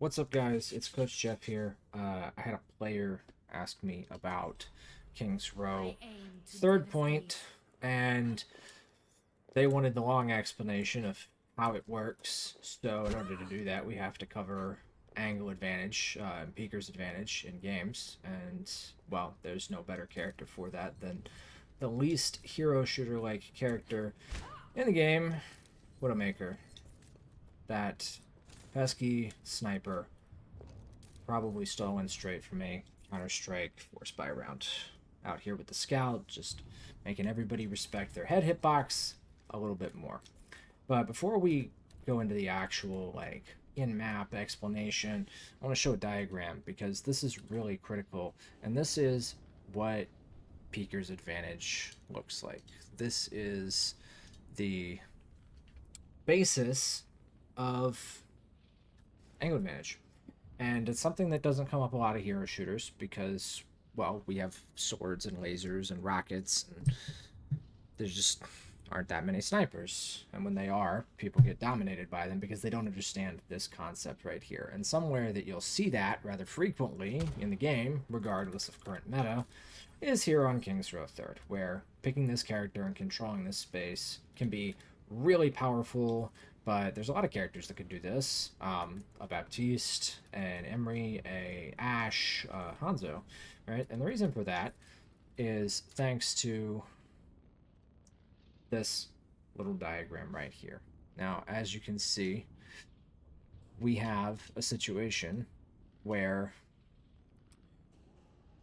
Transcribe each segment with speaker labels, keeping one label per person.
Speaker 1: What's up, guys? It's Coach Jeff here. I had a player ask me about King's Row third point, and they wanted the long explanation of how it works. So in order to do that, we have to cover angle advantage and peeker's advantage in games. And, well, there's no better character for that than the least hero shooter-like character in the game, Widowmaker. That pesky sniper, probably stolen straight from a Counter-Strike force buy round. Out here with the scout, just making everybody respect their head hitbox a little bit more. But before we go into the actual in-map explanation, I want to show a diagram because this is really critical, and this is what Peeker's advantage looks like. This is the basis of angle advantage. And it's something that doesn't come up a lot of hero shooters because, well, we have swords and lasers and rockets, and there just aren't that many snipers. And when they are, people get dominated by them because they don't understand this concept right here. And somewhere that you'll see that rather frequently in the game, regardless of current meta, is here on King's Row 3rd, where picking this character and controlling this space can be really powerful. But there's a lot of characters that could do this. A Baptiste, an Emery, a Ashe, Hanzo, right? And the reason for that is thanks to this little diagram right here. Now, as you can see, we have a situation where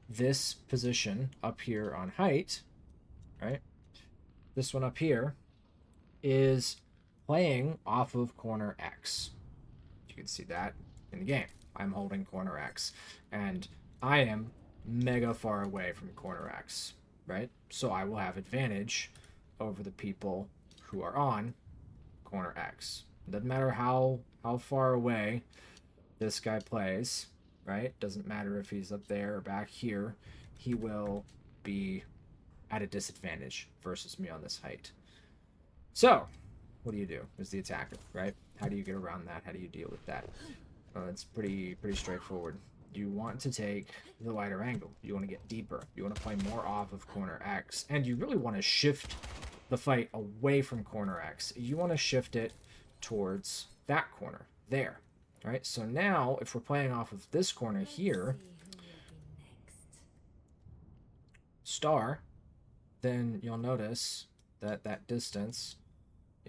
Speaker 1: this position up here on height, right? This one up here is playing off of corner X. You can see that in the game. I'm holding corner X, and I am mega far away from corner X, right? So I will have advantage over the people who are on corner X. It doesn't matter how far away this guy plays, right? Doesn't matter if he's up there or back here. He will be at a disadvantage versus me on this height. So what do you do as the attacker, right? How do you get around that? How do you deal with that? It's pretty straightforward. You want to take the wider angle. You want to get deeper. You want to play more off of corner X. And you really want to shift the fight away from corner X. You want to shift it towards that corner there. Right? So now, if we're playing off of this corner here, star, then you'll notice that that distance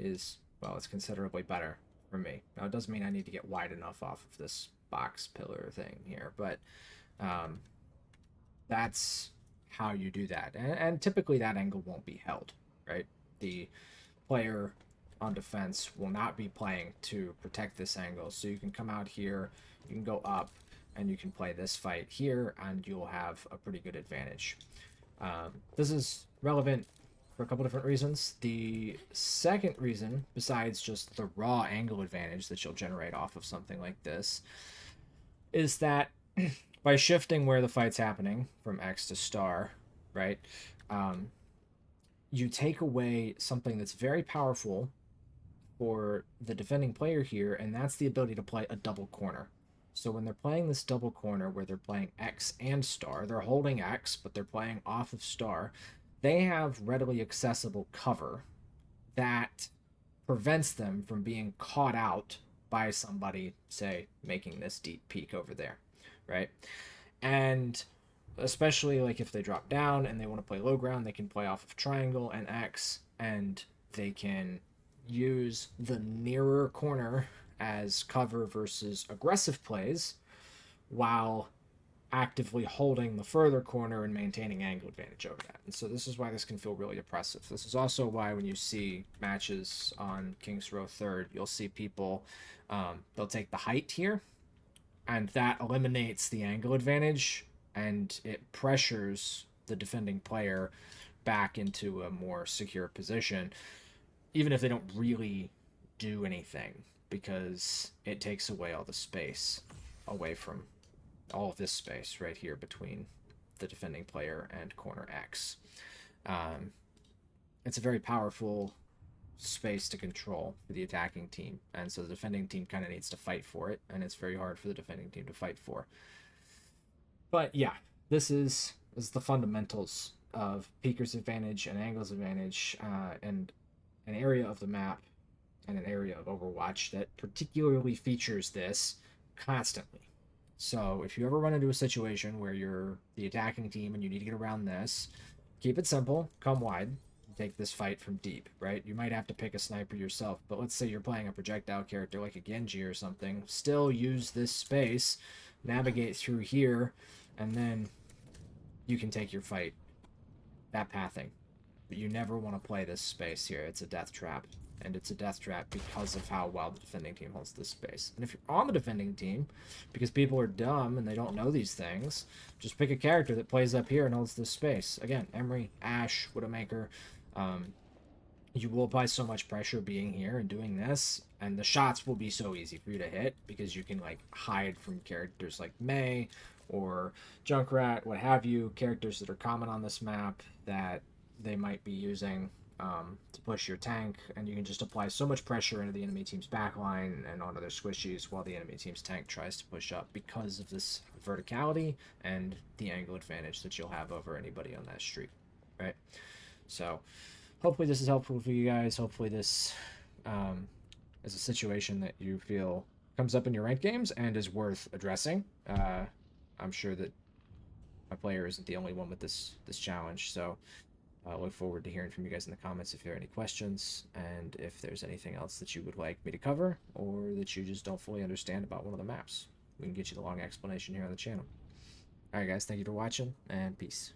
Speaker 1: is, well, it's considerably better for me. Now, it doesn't mean I need to get wide enough off of this box pillar thing here, but that's how you do that. And typically that angle won't be held, right? The player on defense will not be playing to protect this angle. So you can come out here, you can go up, and you can play this fight here, and you'll have a pretty good advantage. This is relevant for a couple different reasons. The second reason, besides just the raw angle advantage that you'll generate off of something like this, is that by shifting where the fight's happening from X to star, right, you take away something that's very powerful for the defending player here, and that's the ability to play a double corner. So when they're playing this double corner where they're playing X and star, they're holding X, but they're playing off of star, they have readily accessible cover that prevents them from being caught out by somebody, say, making this deep peek over there, right? And especially like if they drop down and they want to play low ground, they can play off of triangle and X, and they can use the nearer corner as cover versus aggressive plays while actively holding the further corner and maintaining angle advantage over that. And so this is why this can feel really oppressive. This is also why when you see matches on King's Row 3rd, you'll see people, they'll take the height here, and that eliminates the angle advantage, and it pressures the defending player back into a more secure position, even if they don't really do anything, because it takes away all the space away from all of this space right here between the defending player and corner X. It's a very powerful space to control for the attacking team, and so the defending team kind of needs to fight for it, and it's very hard for the defending team to fight for. But yeah, this is the fundamentals of Peeker's advantage and Angle's advantage, and an area of the map and an area of Overwatch that particularly features this constantly. So if you ever run into a situation where you're the attacking team and you need to get around this, keep it simple, come wide, take this fight from deep, right? You might have to pick a sniper yourself, but let's say you're playing a projectile character like a Genji or something, still use this space, navigate through here, and then you can take your fight. That pathing. But you never want to play this space here. It's a death trap. And it's a death trap because of how well the defending team holds this space. And if you're on the defending team, because people are dumb and they don't know these things, just pick a character that plays up here and holds this space. Again, Emery, Ashe, Widowmaker. You will apply so much pressure being here and doing this, and the shots will be so easy for you to hit because you can like hide from characters like Mei or Junkrat, what have you, characters that are common on this map that they might be using to push your tank, and you can just apply so much pressure into the enemy team's backline and onto their squishies while the enemy team's tank tries to push up because of this verticality and the angle advantage that you'll have over anybody on that street, right? So hopefully this is helpful for you guys. Hopefully this is a situation that you feel comes up in your ranked games and is worth addressing. I'm sure that my player isn't the only one with this challenge, so I look forward to hearing from you guys in the comments if there are any questions, and if there's anything else that you would like me to cover, or that you just don't fully understand about one of the maps. We can get you the long explanation here on the channel. Alright guys, thank you for watching, and peace.